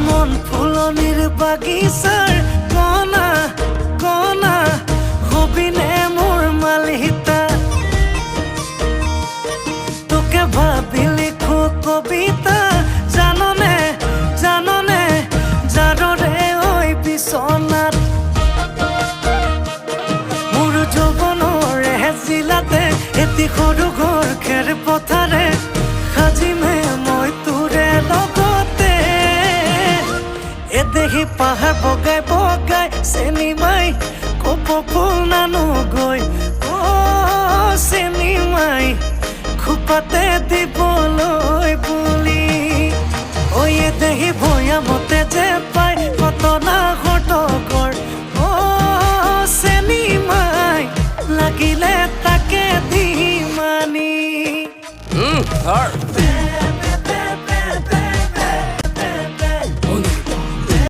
মন ফুলনিৰ বাগিচাৰ কণা কণা হবিনে মোৰ মালিতা তোকে ভাবি লিখো কবিতা জাননে জাননে জাৰৰে ঐ বিচনাত মোৰ যৌৱনৰে জিলাতে এটি সৰু ঘৰ খেৰ পথাৰে সাজিমে মই তোৰে লগতে এদেহি পাহাৰ বগাই বগাই চেনি মাই কপ ফুল নানো গৈ চেনি মাই খোপাতে দিবলৈ বুলি ঐ এদেহি ভৈয়ামতে যে পাই কটনা ঘটকৰ চেনি মাই লাগিলে তাকে দি মানি ধৰ